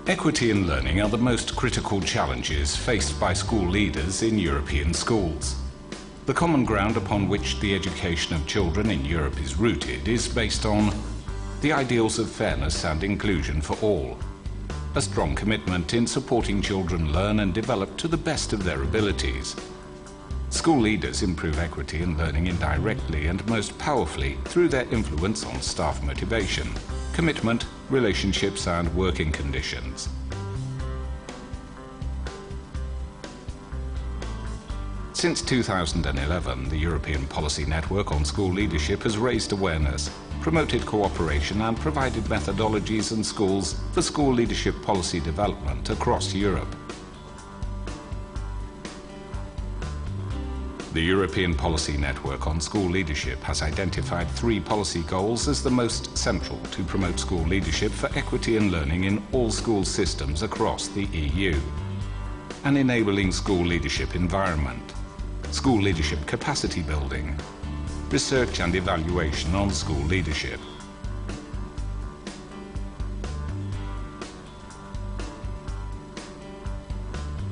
Equity and learning are the most critical challenges faced by school leaders in European schools. The common ground upon which the education of children in Europe is rooted is based on the ideals of fairness and inclusion for all, a strong commitment in supporting children learn and develop to the best of their abilities. School leaders improve equity and learning indirectly and most powerfully through their influence on staff motivation, commitment, relationships and working conditions. Since 2011, the European Policy Network on School Leadership has raised awareness, promoted cooperation and provided methodologies and schools for school leadership policy development across Europe. The European Policy Network on School Leadership has identified 3 policy goals as the most central to promote school leadership for equity and learning in all school systems across the EU. An enabling school leadership environment, school leadership capacity building, research and evaluation on school leadership.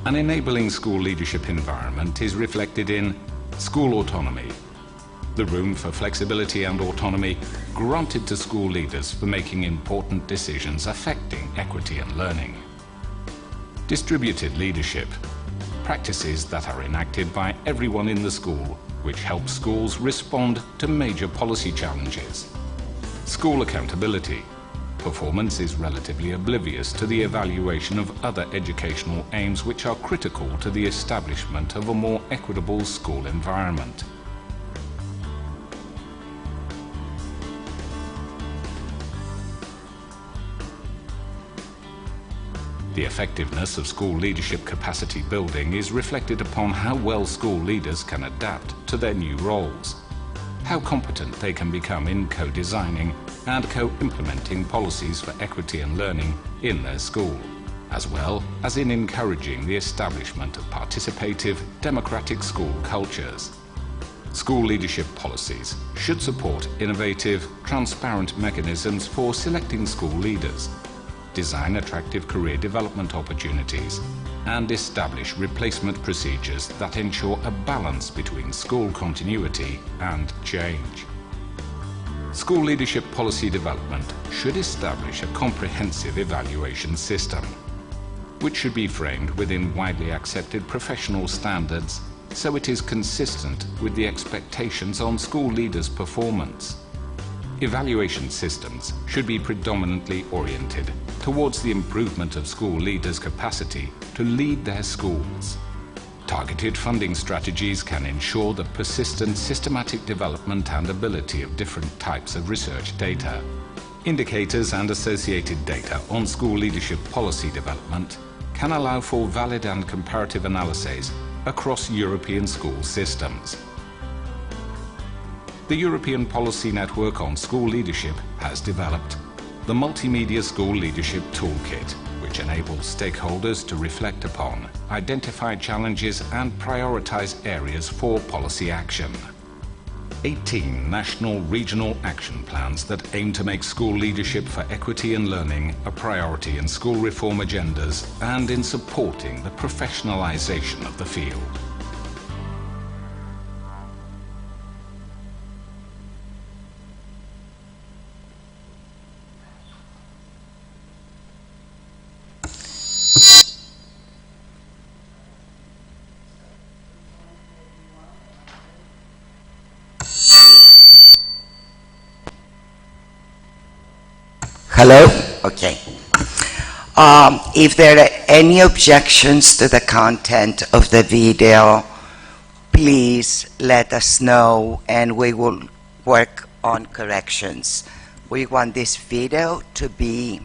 An enabling school leadership environment is reflected in school autonomy, the room for flexibility and autonomy granted to school leaders for making important decisions affecting equity and learning. Distributed leadership, practices that are enacted by everyone in the school, which help schools respond to major policy challenges. School accountability, performance is relatively oblivious to the evaluation of other educational aims which are critical to the establishment of a more equitable school environment. The effectiveness of school leadership capacity building is reflected upon how well school leaders can adapt to their new roles, how competent they can become in co-designing and co-implementing policies for equity and learning in their school, as well as in encouraging the establishment of participative, democratic school cultures. School leadership policies should support innovative, transparent mechanisms for selecting school leaders, design attractive career development opportunities, and establish replacement procedures that ensure a balance between school continuity and change. School leadership policy development should establish a comprehensive evaluation system, which should be framed within widely accepted professional standards so it is consistent with the expectations on school leaders' performance. Evaluation systems should be predominantly oriented towards the improvement of school leaders' capacity to lead their schools. Targeted funding strategies can ensure the persistent systematic development and ability of different types of research data. Indicators and associated data on school leadership policy development can allow for valid and comparative analyses across European school systems. The European Policy Network on School Leadership has developed the Multimedia School Leadership Toolkit, which enables stakeholders to reflect upon, identify challenges and prioritize areas for policy action. 18 national regional action plans that aim to make school leadership for equity and learning a priority in school reform agendas and in supporting the professionalization of the field. Hello? Okay. If there are any objections to the content of the video, please let us know and we will work on corrections. We want this video to be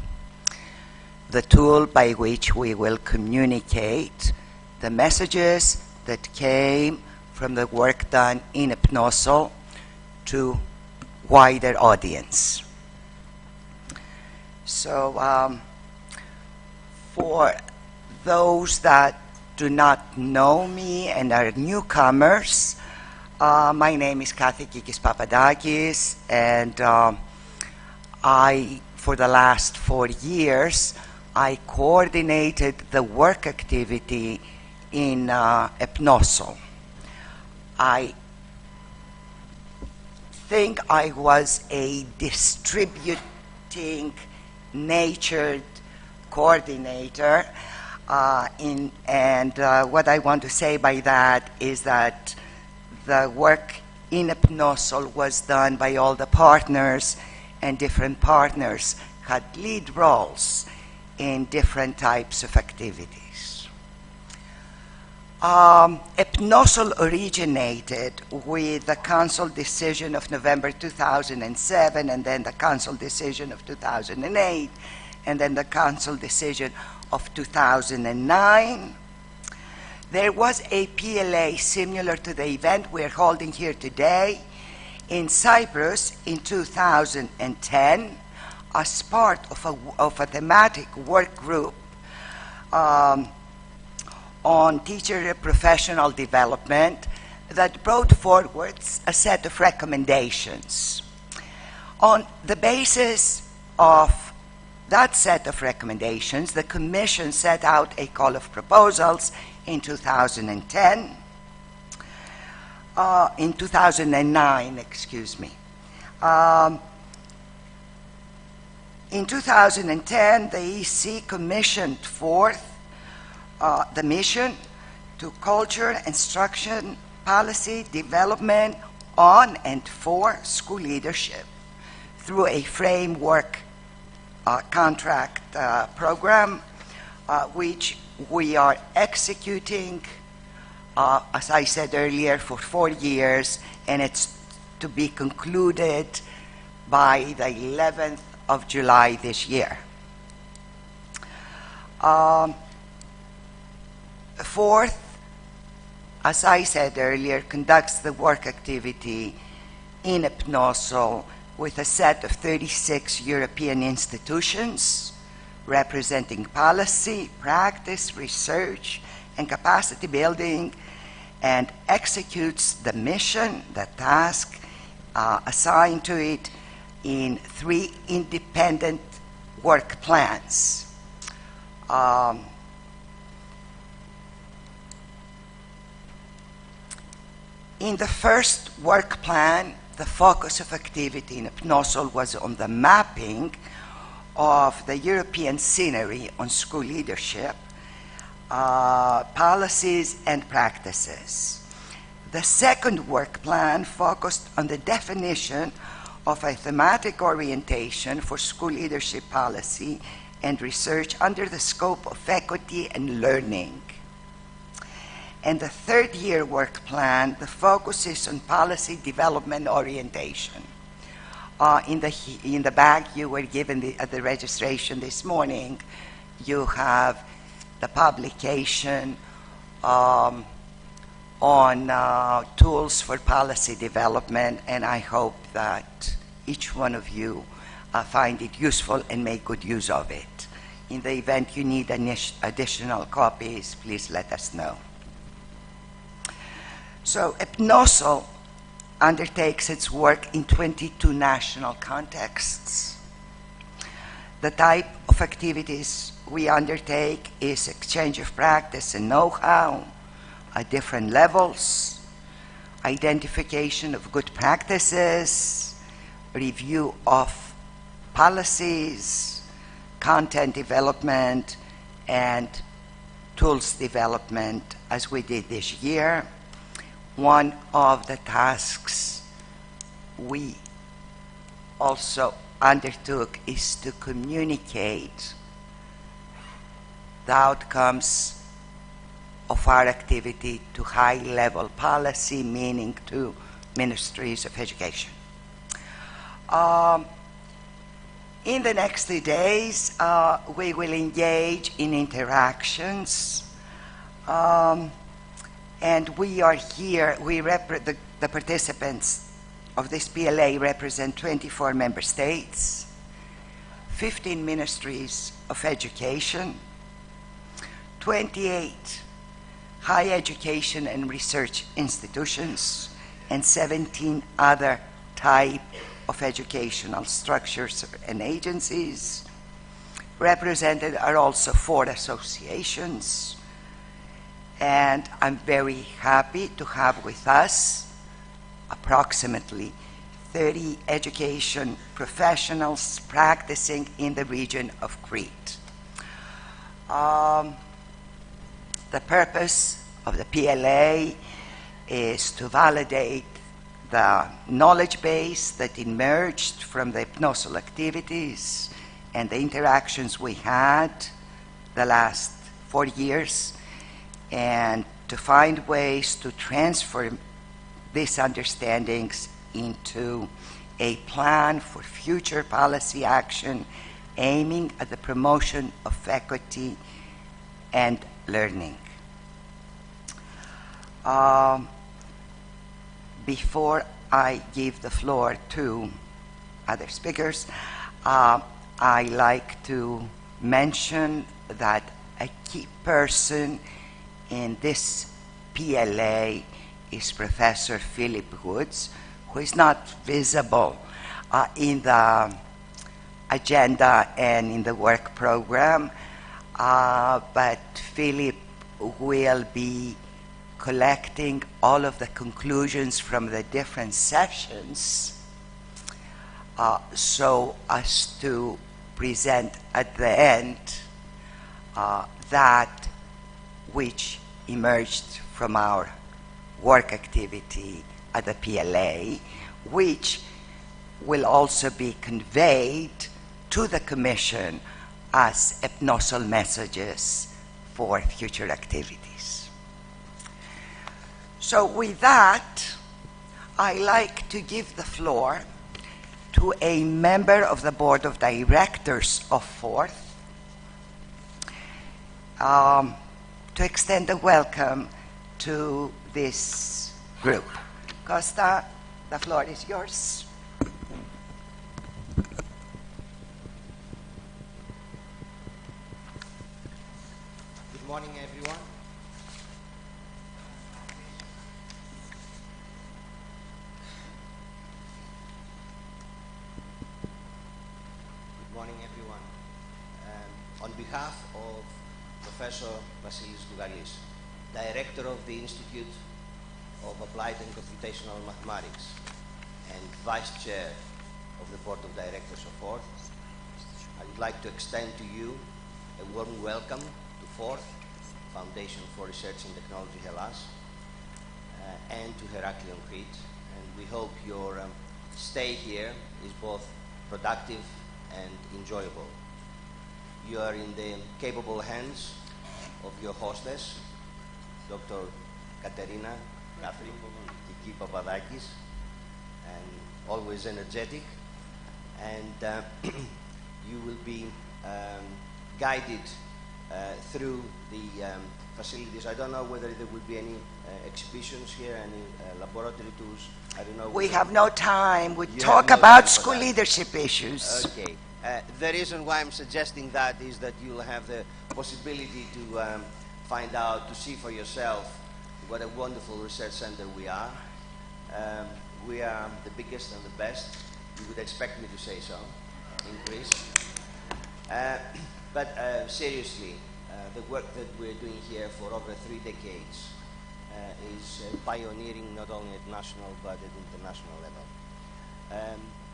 the tool by which we will communicate the messages that came from the work done in EPNoSL to wider audience. So for those that do not know me and are newcomers, my name is Kikis-Papadakis, and I, for the last 4 years, I coordinated the work activity in EPNoSL. I think I was a distributing natured coordinator, and what I want to say by that is that the work in EPNoSL was done by all the partners, and different partners had lead roles in different types of activities. EPNoSL originated with the Council decision of November 2007, and then the Council decision of 2008, and then the Council decision of 2009. There was a PLA similar to the event we're holding here today in Cyprus in 2010 as part of a thematic work group on teacher professional development that brought forward a set of recommendations. On the basis of that set of recommendations, the Commission set out a call of proposals in 2010, in 2009, excuse me. In 2010, the EC commissioned forth the mission to culture, instruction, policy, development on and for school leadership through a framework contract program, which we are executing, as I said earlier, for 4 years, and it's to be concluded by the 11th of July this year. Fourth, as I said earlier, conducts the work activity in EPNoSL with a set of 36 European institutions representing policy, practice, research, and capacity building, and executes the mission, the task assigned to it in 3 independent work plans. In the first work plan, the focus of activity in EPNoSL was on the mapping of the European scenery on school leadership, policies and practices. The second work plan focused on the definition of a thematic orientation for school leadership policy and research under the scope of equity and learning. And the third year work plan, the focus is on policy development orientation. In the bag you were given at the registration this morning, you have the publication on tools for policy development, and I hope that each one of you find it useful and make good use of it. In the event you need additional copies, please let us know. So EPNoSL undertakes its work in 22 national contexts. The type of activities we undertake is exchange of practice and know-how at different levels, identification of good practices, review of policies, content development, and tools development, as we did this year. One of the tasks we also undertook is to communicate the outcomes of our activity to high-level policy, meaning to ministries of education. In the next 3 days, we will engage in interactions. And we are here, the participants of this PLA represent 24 member states, 15 ministries of education, 28 higher education and research institutions, and 17 other type of educational structures and agencies, Represented are also 4 associations, and I'm very happy to have with us approximately 30 education professionals practicing in the region of Crete. The purpose of the PLA is to validate the knowledge base that emerged from the EPNoSL activities and the interactions we had the last 4 years, and to find ways to transfer these understandings into a plan for future policy action aiming at the promotion of equity and learning. Before I give the floor to other speakers, I like to mention that a key person in this PLA is Professor Philip Woods, who is not visible in the agenda and in the work program, but Philip will be collecting all of the conclusions from the different sessions so as to present at the end that which emerged from our work activity at the PLA, which will also be conveyed to the Commission as EPNoSL messages for future activities. So with that, I like to give the floor to a member of the Board of Directors of Forth to extend a welcome to this group. Costa, the floor is yours. Good morning, everyone. Good morning, everyone. On behalf of Professor Vasilis Dougalis, Director of the Institute of Applied and Computational Mathematics and Vice Chair of the Board of Directors of Forth, I would like to extend to you a warm welcome to Forth, Foundation for Research and Technology Hellas, and to Heraklion Crete, and we hope your stay here is both productive and enjoyable. You are in the capable hands of your hostess, Dr. Katerina Kikis-Papadakis, and always energetic, and you will be guided through the facilities. I don't know whether there will be any exhibitions here, any laboratory tools. I don't know. We have no time. We You talk have no about time for school that. leadership issues. Okay. The reason why I'm suggesting that is that you'll have the possibility to find out, to see for yourself what a wonderful research center we are. We are the biggest and the best. You would expect me to say so in Greece. But seriously, the work that we're doing here for over 3 decades is pioneering not only at national but at international level.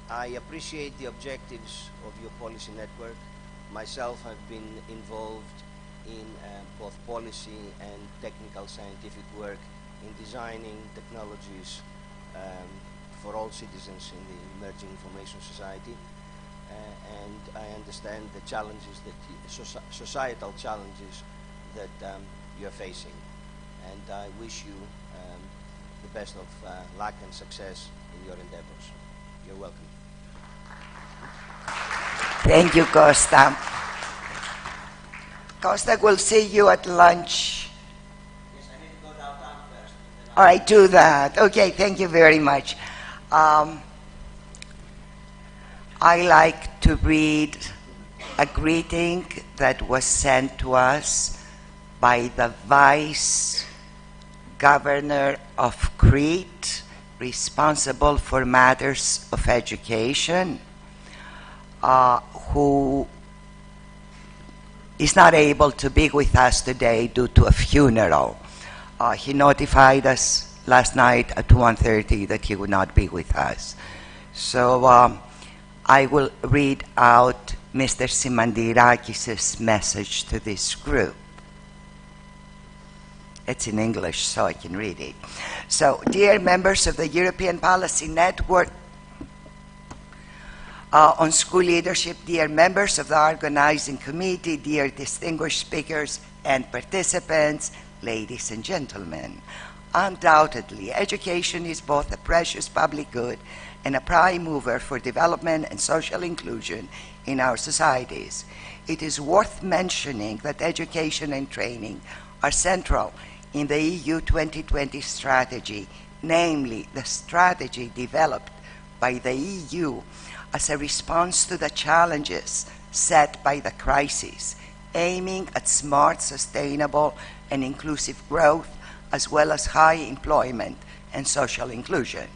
I appreciate the objectives of your policy network. Myself, I've been involved in both policy and technical scientific work in designing technologies for all citizens in the emerging information society. And I understand the challenges that societal challenges that you're facing. And I wish you the best of luck and success in your endeavors. You're welcome. Thank you, Costa. Costa, we'll see you at lunch. Yes, I need to go downtown first. All right, do that. Okay, thank you very much. I like to read a greeting that was sent to us by the Vice Governor of Crete, responsible for matters of education, who is not able to be with us today due to a funeral. He notified us last night at 1:30 that he would not be with us. So I will read out Mr. Symandirakis' message to this group. It's in English, so I can read it. So, dear members of the European Policy Network on School Leadership, dear members of the Organizing Committee, dear distinguished speakers and participants, ladies and gentlemen, undoubtedly, education is both a precious public good and a prime mover for development and social inclusion in our societies. It is worth mentioning that education and training are central in the EU 2020 strategy, namely the strategy developed by the EU as a response to the challenges set by the crisis, aiming at smart, sustainable, and inclusive growth, as well as high employment and social inclusion.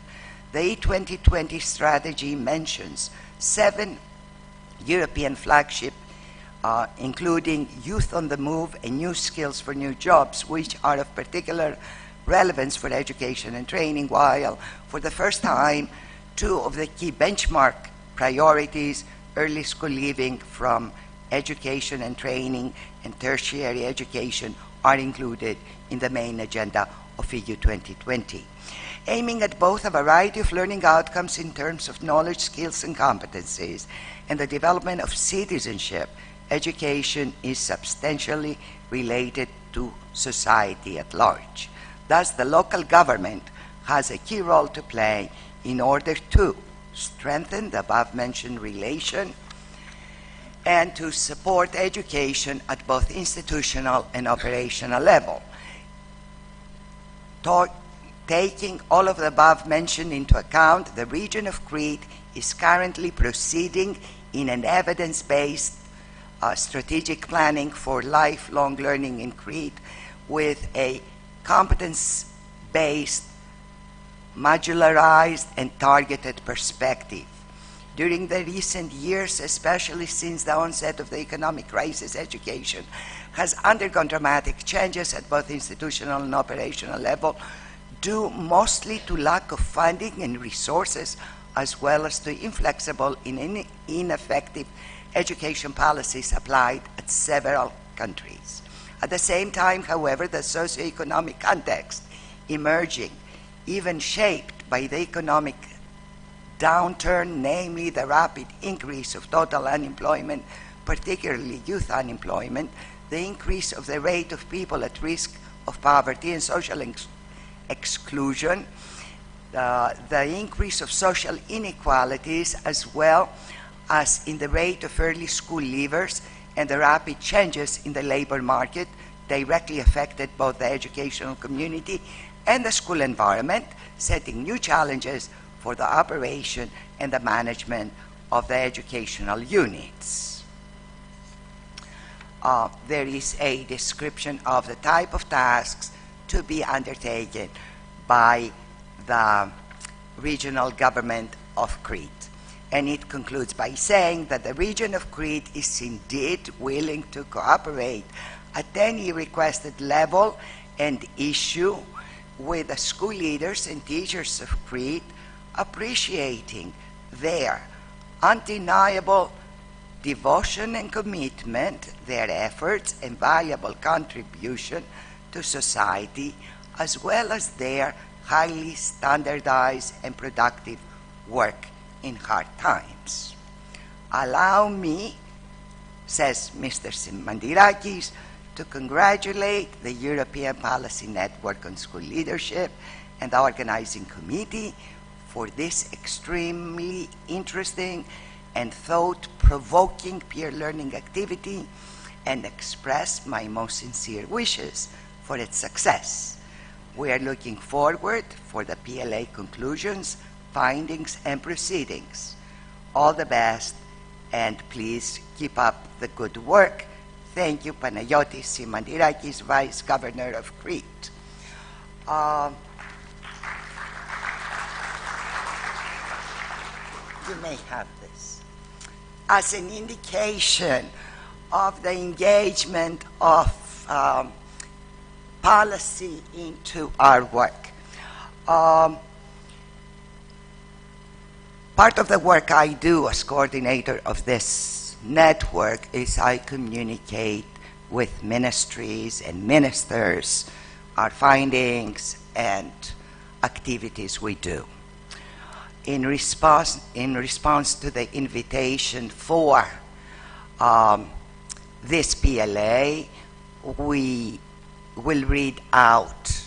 The EU 2020 strategy mentions 7 European flagships, including Youth on the Move and New Skills for New Jobs, which are of particular relevance for education and training, while for the first time, 2 of the key benchmark priorities, early school leaving from education and training and tertiary education, are included in the main agenda of EU 2020. Aiming at both a variety of learning outcomes in terms of knowledge, skills, and competencies, and the development of citizenship, education is substantially related to society at large. Thus, the local government has a key role to play in order to strengthen the above-mentioned relation and to support education at both institutional and operational level. Taking all of the above mentioned into account, the region of Crete is currently proceeding in an evidence-based strategic planning for lifelong learning in Crete with a competence-based, modularized, and targeted perspective. During the recent years, especially since the onset of the economic crisis, education has undergone dramatic changes at both institutional and operational level, due mostly to lack of funding and resources, as well as to inflexible and ineffective education policies applied at several countries. At the same time, however, the socioeconomic context emerging, even shaped by the economic downturn, namely the rapid increase of total unemployment, particularly youth unemployment, the increase of the rate of people at risk of poverty and social exclusion, the increase of social inequalities, as well as in the rate of early school leavers, and the rapid changes in the labor market directly affected both the educational community and the school environment, setting new challenges for the operation and the management of the educational units. There is a description of the type of tasks to be undertaken by the regional government of Crete. And it concludes by saying that the region of Crete is indeed willing to cooperate at any requested level and issue with the school leaders and teachers of Crete, appreciating their undeniable devotion and commitment, their efforts and valuable contribution to society, as well as their highly standardized and productive work in hard times. Allow me, says Mr. Symandirakis, to congratulate the European Policy Network on School Leadership and the Organizing Committee for this extremely interesting and thought-provoking peer learning activity, and express my most sincere wishes for its success. We are looking forward for the PLA conclusions, findings, and proceedings. All the best, and please keep up the good work. Thank you, Panayiotis Symandirakis, Vice Governor of Crete. You may have this. As an indication of the engagement of policy into our work. Part of the work I do as coordinator of this network is I communicate with ministries and ministers our findings and activities we do. In response to the invitation for this PLA, we will read out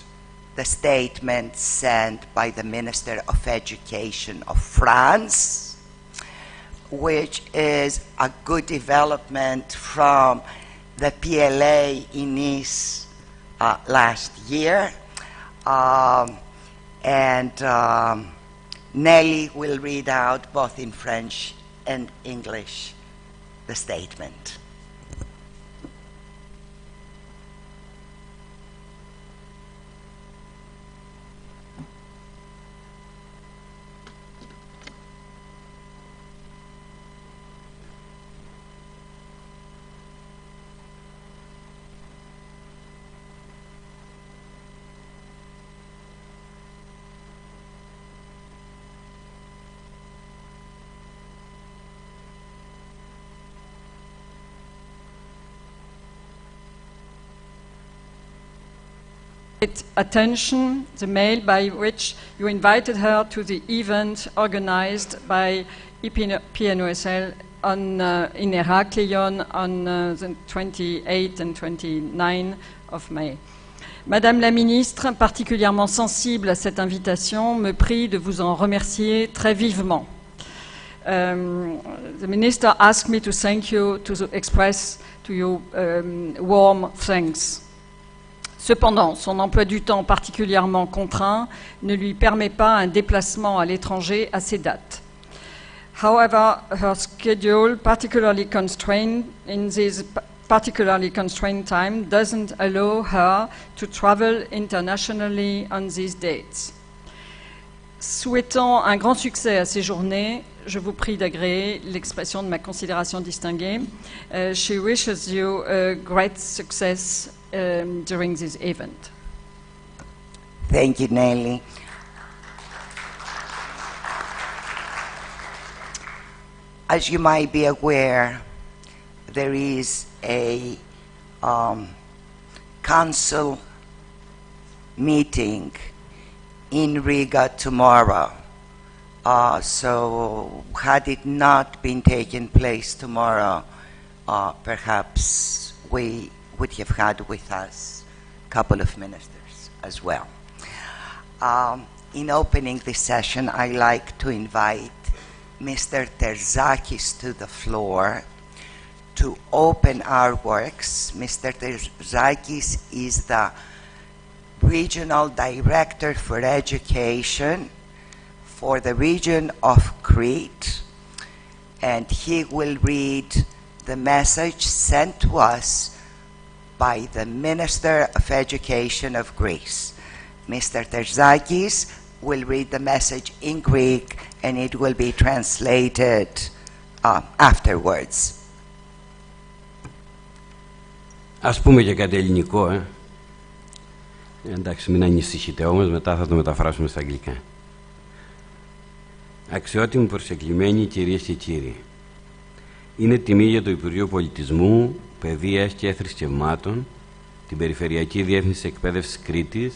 the statement sent by the Minister of Education of France, which is a good development from the PLA in Nice last year. Nelly will read out both in French and English the statement. Attention, the mail by which you invited her to the event organized by EPNoSL in Heraklion on the 28th and 29th of May. Madame la ministre, particulièrement sensible à cette invitation, me prie de vous en remercier très vivement. The minister asked me to thank you, to express to you warm thanks. Cependant, son emploi du temps particulièrement contraint ne lui permet pas un déplacement à l'étranger à ces dates. However, her schedule, particularly constrained in this particularly constrained time, doesn't allow her to travel internationally on these dates. Souhaitant un grand succès à ces journées, je vous prie d'agréer l'expression de ma considération distinguée. She wishes you a great success during this event. Thank you, Nelly. As you might be aware, there is a council meeting in Riga tomorrow. So had it not been taking place tomorrow, perhaps we would have had with us a couple of ministers as well. In opening this session, I like to invite Mr. Terzakis to the floor to open our works. Mr. Terzakis is the Regional Director for Education for the region of Crete, and he will read the message sent to us by the Minister of Education of Greece. Mr. Terzakis will read the message in Greek and it will be translated afterwards. Ας πούμε και κάτι ελληνικό, Εντάξει, μην ανησυχείτε όμως, μετά θα το μεταφράσουμε στα αγγλικά. Αξιότιμοι προσεκλημένοι κυρίες και κύριοι, είναι τιμή για το Υπουργείο Πολιτισμού, Παιδείας και Θρησκευμάτων, την Περιφερειακή Διεύθυνση Εκπαίδευσης Κρήτης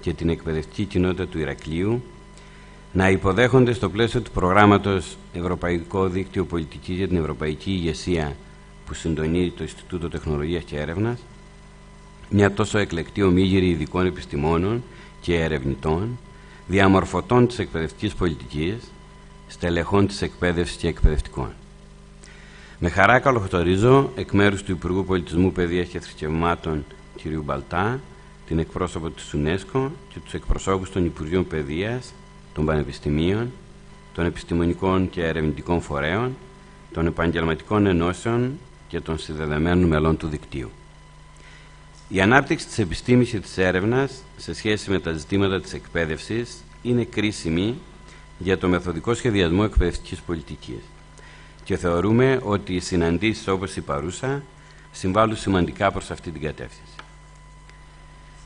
και την εκπαιδευτική κοινότητα του Ηρακλείου να υποδέχονται στο πλαίσιο του προγράμματος Ευρωπαϊκό Δίκτυο Πολιτικής για την Ευρωπαϊκή Ηγεσία που συντονίζει το Ινστιτούτο Τεχνολογίας και Έρευνας μια τόσο εκλεκτή ομίγυρη ειδικών επιστημόνων και ερευνητών, διαμορφωτών της εκπαιδευτικής πολιτικής, στελεχών της εκπαίδευσης και εκπαιδευτικών. Με χαρά καλωσορίζω εκ μέρους του Υπουργού Πολιτισμού, Παιδείας και Θρησκευμάτων κ. Μπαλτά, την εκπρόσωπο της UNESCO και τους εκπροσώπους των Υπουργείων Παιδείας, των Πανεπιστημίων, των Επιστημονικών και Ερευνητικών Φορέων, των Επαγγελματικών Ενώσεων και των συνδεδεμένων μελών του δικτύου. Η ανάπτυξη της επιστήμης και της έρευνας σε σχέση με τα ζητήματα της εκπαίδευσης είναι κρίσιμη για το μεθοδικό σχεδιασμό εκπαιδευτικής πολιτικής και θεωρούμε ότι οι συναντήσεις όπως η παρούσα συμβάλλουν σημαντικά προς αυτή την κατεύθυνση.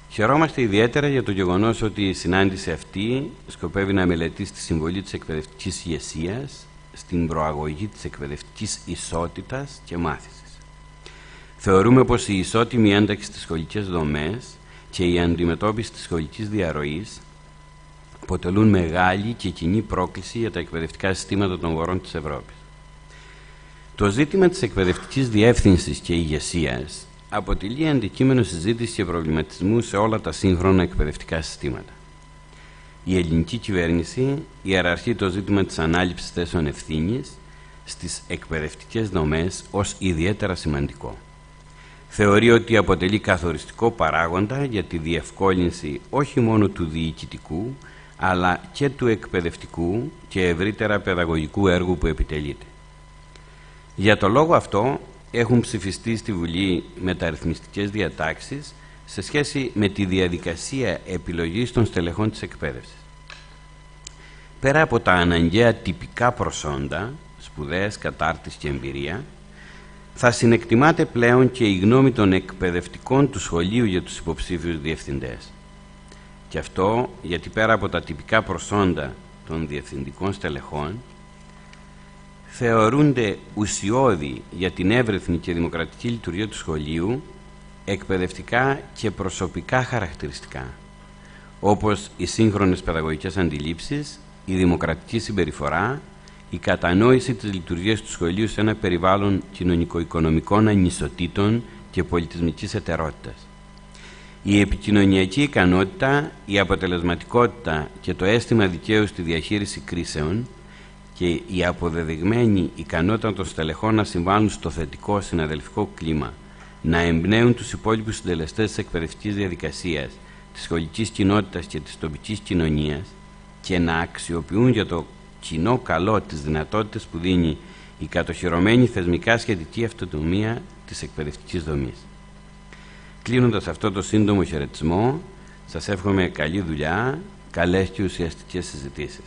Χαιρόμαστε ιδιαίτερα για το γεγονός ότι η συνάντηση αυτή σκοπεύει να μελετήσει τη συμβολή της εκπαιδευτικής ηγεσίας στην προαγωγή της εκπαιδευτικής ισότητας και μάθησης. Θεωρούμε πως η ισότιμη ένταξη στις σχολικές δομές και η αντιμετώπιση της σχολικής διαρροής αποτελούν μεγάλη και κοινή πρόκληση για τα εκπαιδευτικά συστήματα των χωρών της Ευρώπης. Το ζήτημα της εκπαιδευτικής διεύθυνσης και ηγεσίας αποτελεί αντικείμενο συζήτησης και προβληματισμού σε όλα τα σύγχρονα εκπαιδευτικά συστήματα. Η ελληνική κυβέρνηση ιεραρχεί το ζήτημα της ανάληψης θέσεων ευθύνης στις εκπαιδευτικές δομές ως ιδιαίτερα σημαντικό. Θεωρεί ότι αποτελεί καθοριστικό παράγοντα για τη διευκόλυνση όχι μόνο του διοικητικού, αλλά και του εκπαιδευτικού και ευρύτερα παιδαγωγικού έργου που επιτελείται. Για το λόγο αυτό έχουν ψηφιστεί στη Βουλή μεταρρυθμιστικές διατάξεις σε σχέση με τη διαδικασία επιλογής των στελεχών της εκπαίδευσης. Πέρα από τα αναγκαία τυπικά προσόντα, σπουδές, κατάρτιση και εμπειρία, θα συνεκτιμάται πλέον και η γνώμη των εκπαιδευτικών του σχολείου για τους υποψήφιους διευθυντές. Και αυτό γιατί πέρα από τα τυπικά προσόντα των διευθυντικών στελεχών, θεωρούνται ουσιώδη για την εύρυθμη και δημοκρατική λειτουργία του σχολείου εκπαιδευτικά και προσωπικά χαρακτηριστικά, όπως οι σύγχρονες παιδαγωγικές αντιλήψεις, η δημοκρατική συμπεριφορά, η κατανόηση της λειτουργίας του σχολείου σε ένα περιβάλλον κοινωνικο-οικονομικών ανισοτήτων και πολιτισμικής ετερότητας. Η επικοινωνιακή ικανότητα, η αποτελεσματικότητα και το αίσθημα δικαίου στη διαχείριση κρίσεων και η αποδεδειγμένη ικανότητα των στελεχών να συμβάλλουν στο θετικό συναδελφικό κλίμα, να εμπνέουν τους υπόλοιπους συντελεστές της εκπαιδευτικής διαδικασίας, της σχολικής κοινότητας και της τοπικής κοινωνίας και να αξιοποιούν για το κοινό καλό τις δυνατότητες που δίνει η κατοχυρωμένη θεσμικά σχετική αυτονομία της εκπαιδευτικής δομής. Κλείνοντας αυτό το σύντομο χαιρετισμό, σας εύχομαι καλή δουλειά, καλές και ουσιαστικές συζητήσεις.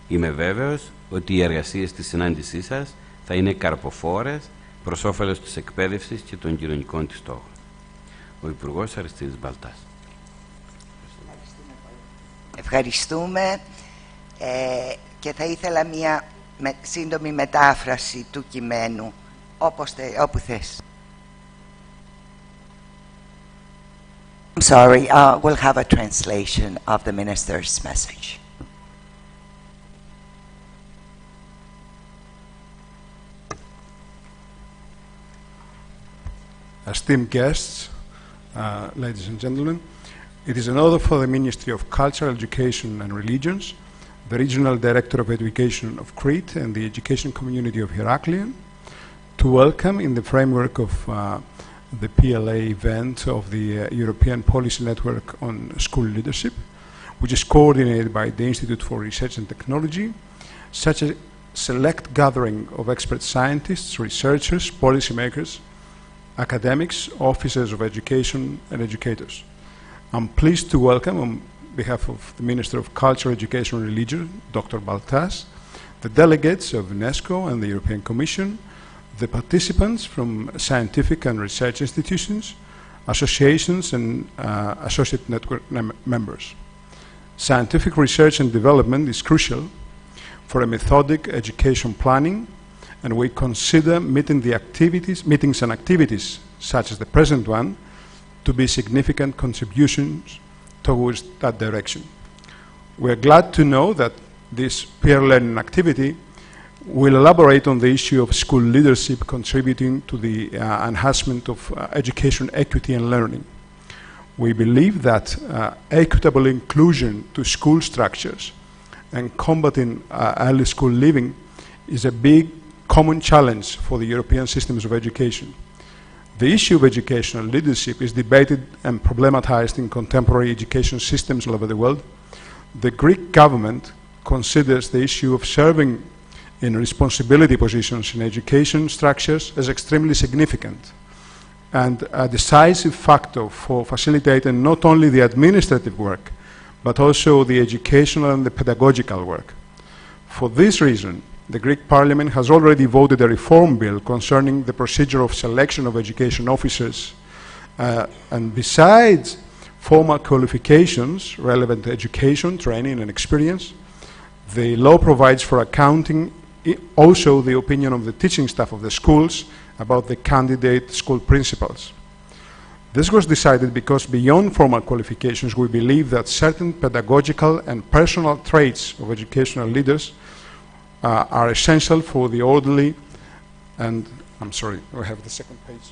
Είμαι βέβαιος ότι οι εργασίες της συνάντησής σας θα είναι καρποφόρες προς όφελος της εκπαίδευσης και των κοινωνικών της στόχων. Ο Υπουργός Αριστίδης Μπαλτάς. Ευχαριστούμε και θα ήθελα μια σύντομη μετάφραση του κειμένου, όπου θες. I'm sorry, we'll have a translation of the minister's message. Esteemed guests, ladies and gentlemen, it is an honor for the Ministry of Culture, Education and Religions, the Regional Director of Education of Crete and the Education Community of Heraklion to welcome in the framework of the PLA event of the European Policy Network on School Leadership, which is coordinated by the Institute for Research and Technology, such a select gathering of expert scientists, researchers, policymakers, academics, officers of education and educators. I'm pleased to welcome, on behalf of the Minister of Culture, Education and Religion, Dr. Baltas, the delegates of UNESCO and the European Commission, the participants from scientific and research institutions, associations and associate network members. Scientific research and development is crucial for a methodic education planning, and we consider meetings and activities such as the present one to be significant contributions towards that direction. We are glad to know that this peer learning activity will elaborate on the issue of school leadership contributing to the enhancement of education equity and learning. We believe that equitable inclusion to school structures and combating early school leaving is a big common challenge for the European systems of education. The issue of educational leadership is debated and problematized in contemporary education systems all over the world. The Greek government considers the issue of serving in responsibility positions in education structures as extremely significant and a decisive factor for facilitating not only the administrative work, but also the educational and the pedagogical work. For this reason, the Greek Parliament has already voted a reform bill concerning the procedure of selection of education officers. And besides formal qualifications relevant to education, training, and experience, the law provides for accounting also the opinion of the teaching staff of the schools about the candidate school principals. This was decided because beyond formal qualifications, we believe that certain pedagogical and personal traits of educational leaders are essential for the orderly and, I'm sorry, we have the second page.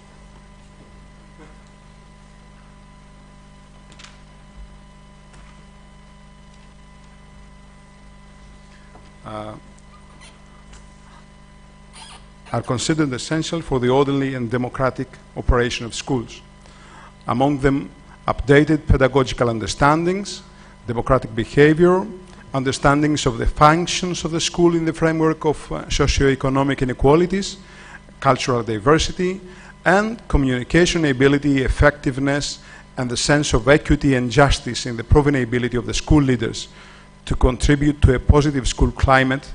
Are considered essential for the orderly and democratic operation of schools. Among them, updated pedagogical understandings, democratic behavior, understandings of the functions of the school in the framework of socioeconomic inequalities, cultural diversity, and communication ability, effectiveness, and the sense of equity and justice in the proven ability of the school leaders to contribute to a positive school climate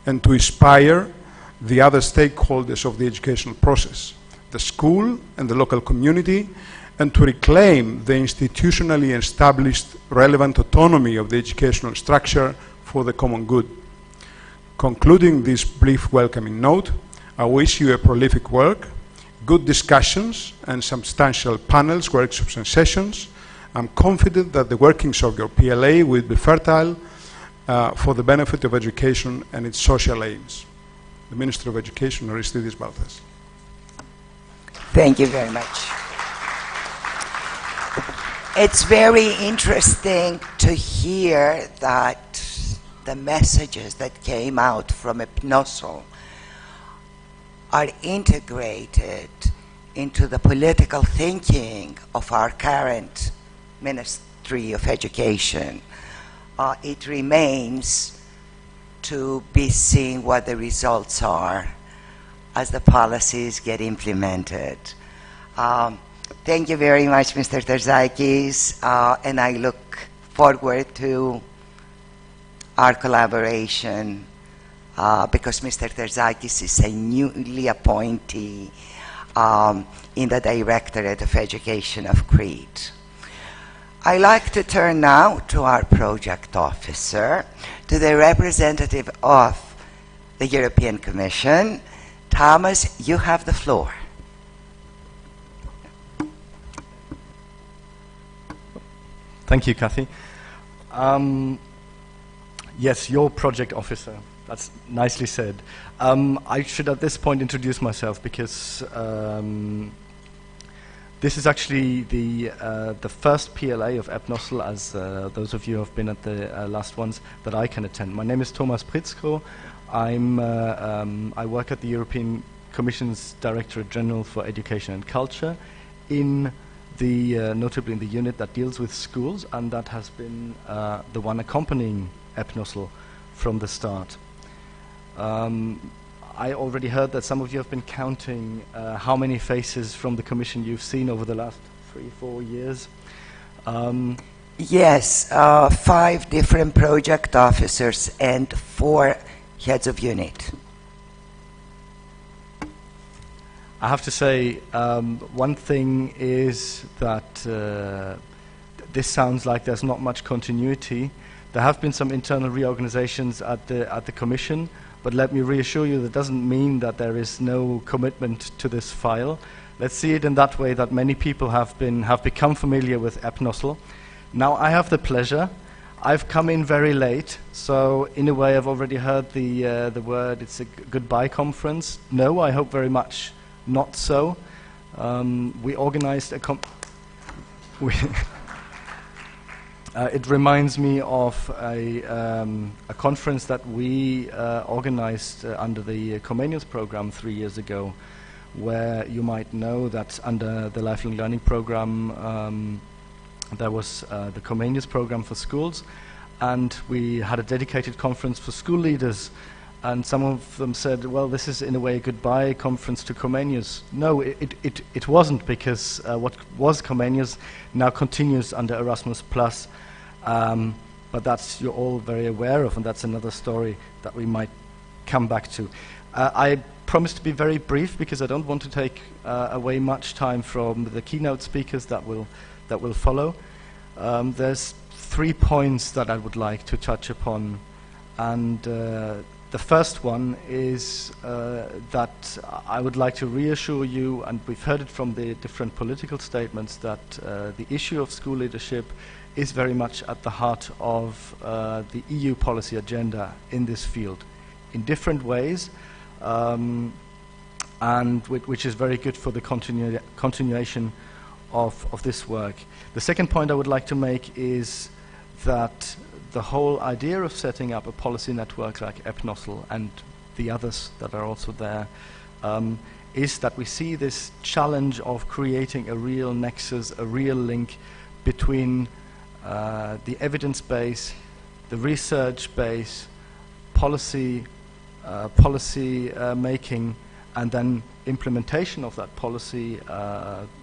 and to inspire the other stakeholders of the educational process, the school and the local community, and to reclaim the institutionally established relevant autonomy of the educational structure for the common good. Concluding this brief welcoming note, I wish you a prolific work, good discussions, and substantial panels, workshops, and sessions. I'm confident that the workings of your PLA will be fertile for the benefit of education and its social aims. The Minister of Education, Aristides Baltas. Thank you very much. It's very interesting to hear that the messages that came out from EPNoSL are integrated into the political thinking of our current Ministry of Education. It remains to be seen what the results are as the policies get implemented. Thank you very much, Mr. Terzakis, and I look forward to our collaboration because Mr. Terzakis is a newly appointee in the Directorate of Education of Crete. I'd like to turn now to our project officer, to the representative of the European Commission. Thomas, you have the floor. Thank you, Kathy. Yes, your project officer. That's nicely said. I should at this point introduce myself because this is actually the first PLA of EPNoSL, as those of you who have been at the last ones, that I can attend. My name is Thomas Pritzkow. I work at the European Commission's Directorate General for Education and Culture, in the notably in the unit that deals with schools, and that has been the one accompanying EPNoSL from the start. I already heard that some of you have been counting how many faces from the Commission you've seen over the last 3-4 years. Yes, 5 different project officers and 4 heads of unit. I have to say, one thing is that this sounds like there's not much continuity. There have been some internal reorganizations at the Commission, but let me reassure you that doesn't mean that there is no commitment to this file. Let's see it in that way, that many people have become familiar with EPNoSL. Now I have the pleasure. I've come in very late, so in a way I've already heard the word, it's a goodbye conference. No, I hope very much not so. We organized it reminds me of a conference that we organized under the Comenius program 3 years ago, where you might know that under the lifelong learning program there was the Comenius program for schools, and we had a dedicated conference for school leaders, and some of them said, well, this is in a way a goodbye conference to Comenius. No, it wasn't, because what was Comenius now continues under Erasmus+, but that's you're all very aware of, and that's another story that we might come back to. I promise to be very brief because I don't want to take away much time from the keynote speakers that will follow. There's 3 points that I would like to touch upon, and the first one is that I would like to reassure you, and we've heard it from the different political statements, that the issue of school leadership is very much at the heart of the EU policy agenda in this field, in different ways, and which is very good for the continuation of this work. The second point I would like to make is that the whole idea of setting up a policy network like EPNoSL and the others that are also there is that we see this challenge of creating a real nexus, a real link between the evidence base, the research base, policy making, and then implementation of that policy,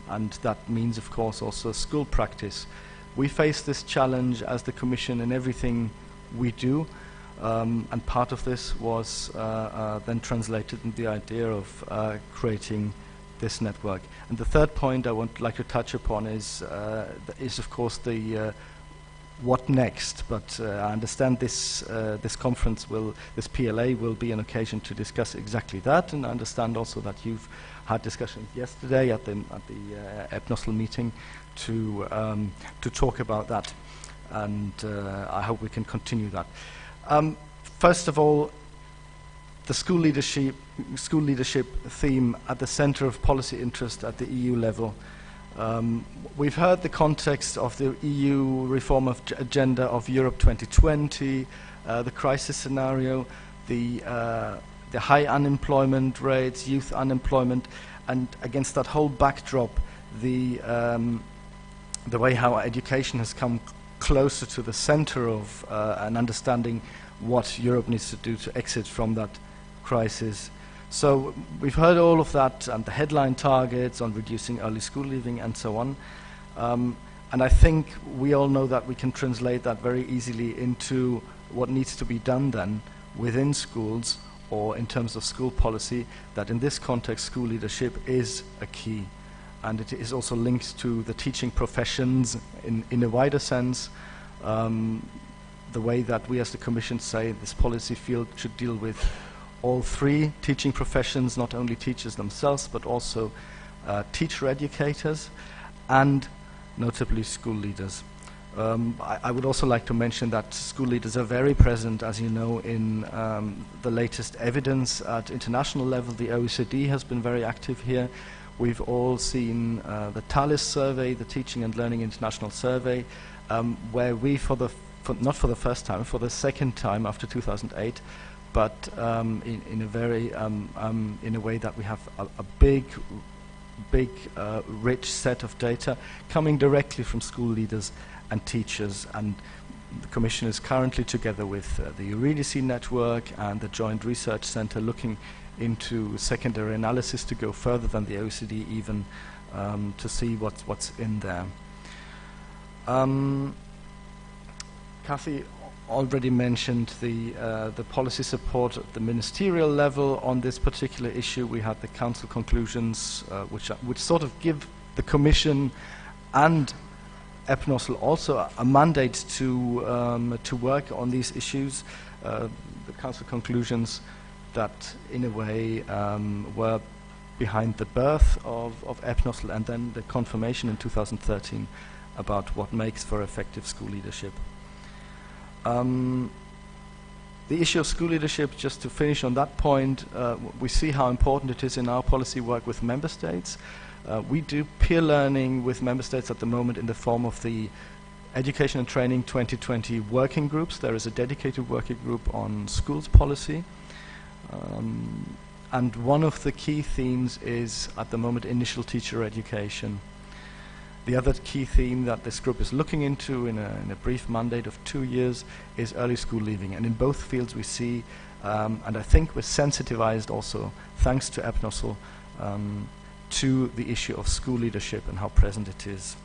and that means, of course, also school practice. We face this challenge as the Commission in everything we do, and part of this was then translated in the idea of creating this network. And the third point I would like to touch upon is of course the what next. But I understand this conference this PLA will be an occasion to discuss exactly that, and I understand also that you've had discussions yesterday at the EPNoSL meeting to talk about that, and I hope we can continue that. First of all, the school leadership theme at the center of policy interest at the EU level. We've heard the context of the EU reform of agenda of Europe 2020, the crisis scenario, the high unemployment rates, youth unemployment, and against that whole backdrop, the way how education has come closer to the center of an understanding what Europe needs to do to exit from that crisis. So we've heard all of that and the headline targets on reducing early school leaving and so on. And I think we all know that we can translate that very easily into what needs to be done then within schools or in terms of school policy, that in this context school leadership is a key. And it is also linked to the teaching professions in a wider sense. The way that we as the Commission say this policy field should deal with all 3 teaching professions, not only teachers themselves, but also teacher educators and notably school leaders. I would also like to mention that school leaders are very present, as you know, in the latest evidence at international level. The OECD has been very active here. We've all seen the TALIS survey, the Teaching and Learning International Survey, where we, not for the first time, for the second time after 2008, but in a very in a way that we have a big rich set of data coming directly from school leaders and teachers, and the Commission is currently together with the Eurydice network and the Joint Research Centre looking into secondary analysis to go further than the OECD even, to see what's in there. Kathy already mentioned the policy support at the ministerial level on this particular issue. We had the Council conclusions, which sort of give the Commission and EPNoSL also a mandate to work on these issues. The Council conclusions that, in a way, were behind the birth of EPNoSL, and then the confirmation in 2013 about what makes for effective school leadership. The issue of school leadership, just to finish on that point, we see how important it is in our policy work with member states. We do peer learning with member states at the moment in the form of the Education and Training 2020 working groups. There is a dedicated working group on schools policy. And one of the key themes is, at the moment, initial teacher education. The other key theme that this group is looking into in a brief mandate of 2 years is early school leaving. And in both fields we see, and I think we're sensitized also, thanks to EPNoSL, to the issue of school leadership and how present it is.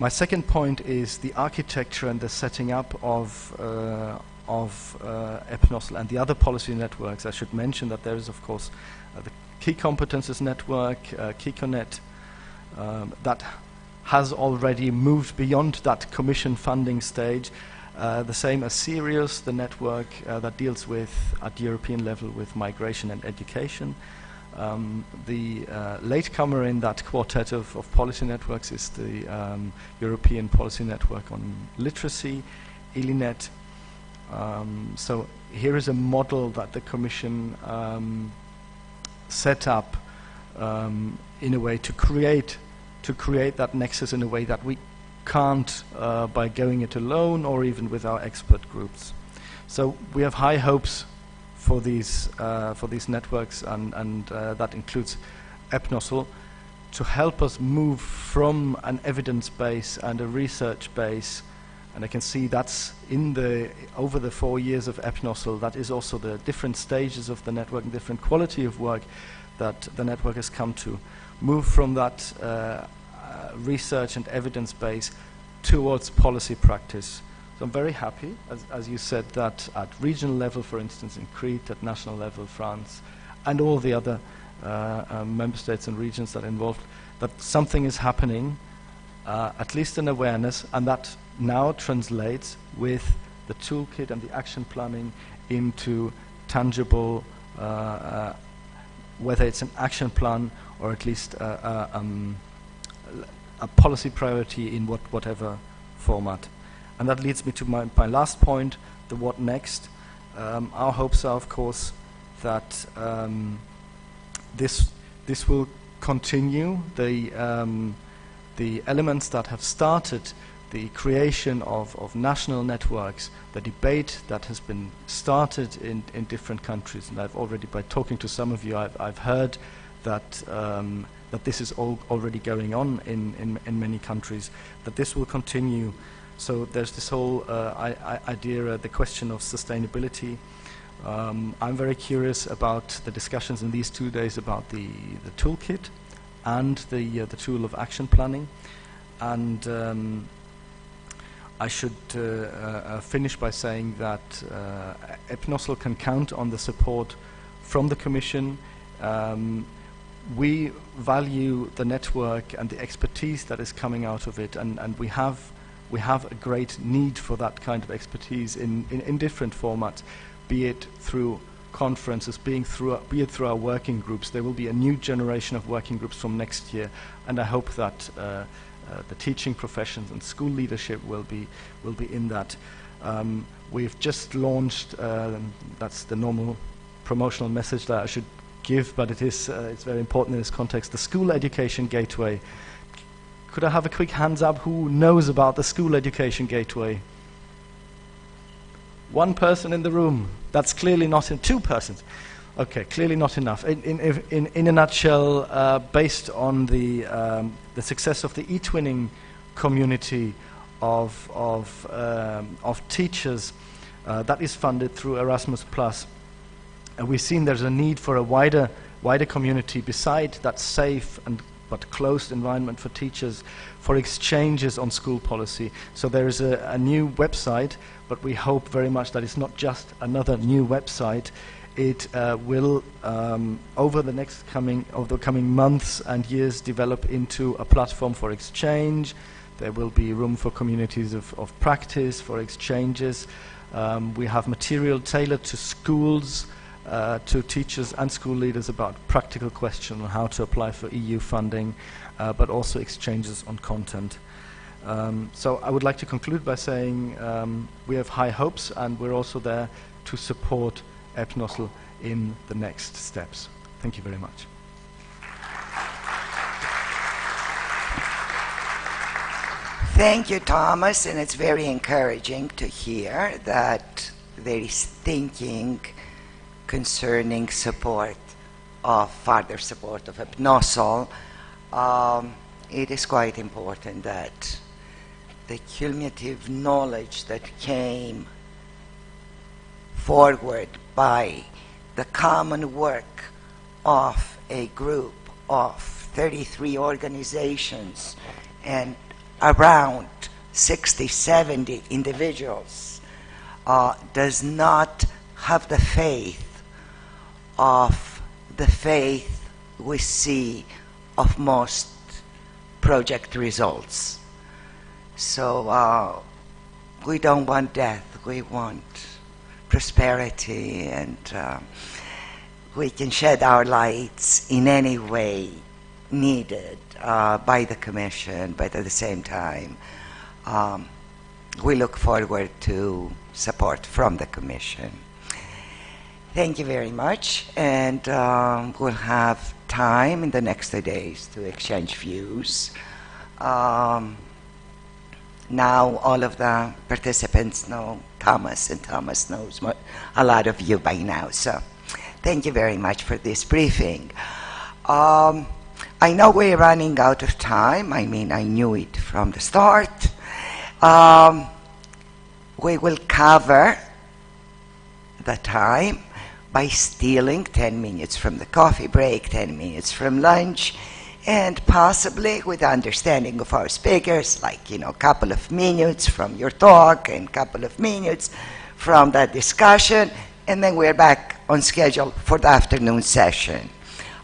My second point is the architecture and the setting up of EPNoSL and the other policy networks. I should mention that there is, of course, the Key Competences Network, KikoNet, that has already moved beyond that commission funding stage. The same as Sirius, the network that deals with, at European level, with migration and education. The latecomer in that quartet of policy networks is the European Policy Network on Literacy, ELINET. So here is a model that the Commission set up in a way to create that nexus in a way that we can't by going it alone or even with our expert groups. So we have high hopes for these networks, and that includes EPNoSL, to help us move from an evidence base and a research base. And I can see that's over the 4 years of EPNoSL, that is also the different stages of the network and different quality of work that the network has come to. Move from that research and evidence base towards policy practice. So I'm very happy, as you said, that at regional level, for instance, in Crete, at national level, France, and all the other member states and regions that are involved, that something is happening, at least an awareness, and that now translates with the toolkit and the action planning into tangible, whether it's an action plan or at least a policy priority in whatever format. And that leads me to my last point, the what next. Our hopes are, of course, that this will continue. The elements that have started the creation of national networks, the debate that has been started in different countries, and I've already, by talking to some of you, I've heard that that this is already going on in many countries, that this will continue. So there's this whole idea, the question of sustainability. I'm very curious about the discussions in these 2 days about the toolkit and the tool of action planning. And I should finish by saying that EPNoSL can count on the support from the Commission. We value the network and the expertise that is coming out of it, and we have a great need for that kind of expertise in different formats, be it through conferences, be it through our working groups. There will be a new generation of working groups from next year, and I hope that the teaching professions and school leadership will be in that. We've just launched, that's the normal promotional message that I should give, but it's very important in this context, the School Education Gateway. Could I have a quick hands up who knows about the School Education Gateway? One person in the room. That's clearly not in 2 persons. Okay, clearly not enough. In a nutshell, based on the success of the e-twinning community of teachers that is funded through Erasmus+, we've seen there's a need for a wider community beside that safe but closed environment for teachers, for exchanges on school policy. So there is a new website, but we hope very much that it's not just another new website. It will, over the coming months and years, develop into a platform for exchange. There will be room for communities of practice, for exchanges. We have material tailored to schools, to teachers and school leaders about practical questions on how to apply for EU funding, but also exchanges on content. So I would like to conclude by saying we have high hopes, and we're also there to support EPNoSL in the next steps. Thank you very much. Thank you, Thomas, and it's very encouraging to hear that there is thinking concerning further support of EPNoSL. It is quite important that the cumulative knowledge that came forward by the common work of a group of 33 organizations and around 60, 70 individuals does not have the faith we see of most project results. So we don't want death, we want prosperity, and we can shed our lights in any way needed by the Commission, but at the same time we look forward to support from the Commission. Thank you very much, and we'll have time in the next 2 days to exchange views. Now all of the participants know Thomas, and Thomas knows a lot of you by now, so thank you very much for this briefing. I know we're running out of time. I mean, I knew it from the start. We will cover the time by stealing 10 minutes from the coffee break, 10 minutes from lunch, and possibly with understanding of our speakers, like, a couple of minutes from your talk and a couple of minutes from that discussion, and then we're back on schedule for the afternoon session.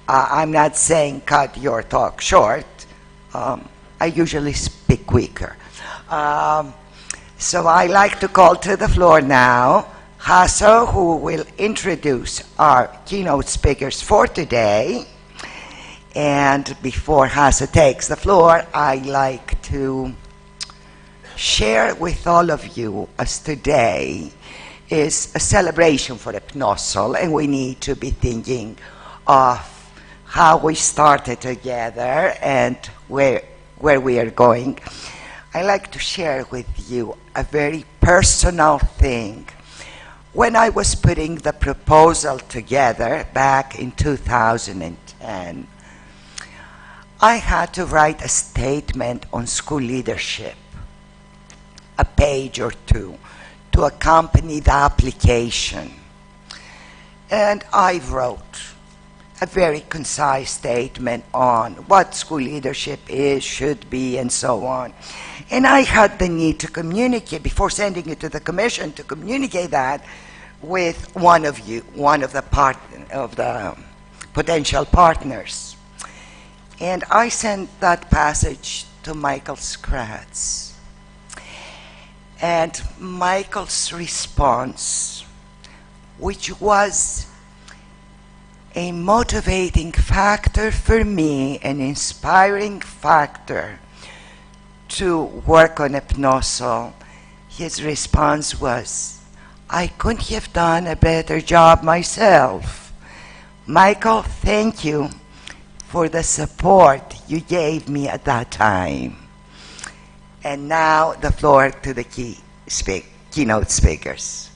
I'm not saying cut your talk short. I usually speak quicker. So I like to call to the floor now Hasso, who will introduce our keynote speakers for today. And before Hasso takes the floor, I'd like to share with all of you, as today is a celebration for EPNoSL, and we need to be thinking of how we started together and where we are going. I'd like to share with you a very personal thing. When I was putting the proposal together back in 2010, I had to write a statement on school leadership, a page or two, to accompany the application. And I wrote a very concise statement on what school leadership is, should be, and so on. And I had the need to communicate, before sending it to the Commission, to communicate that with one of you, one of the potential partners. And I sent that passage to Michael Skratz. And Michael's response, which was a motivating factor for me, an inspiring factor to work on EPNoSL, his response was, "I couldn't have done a better job myself. Michael, thank you for the support you gave me at that time." And now the floor to the keynote speakers.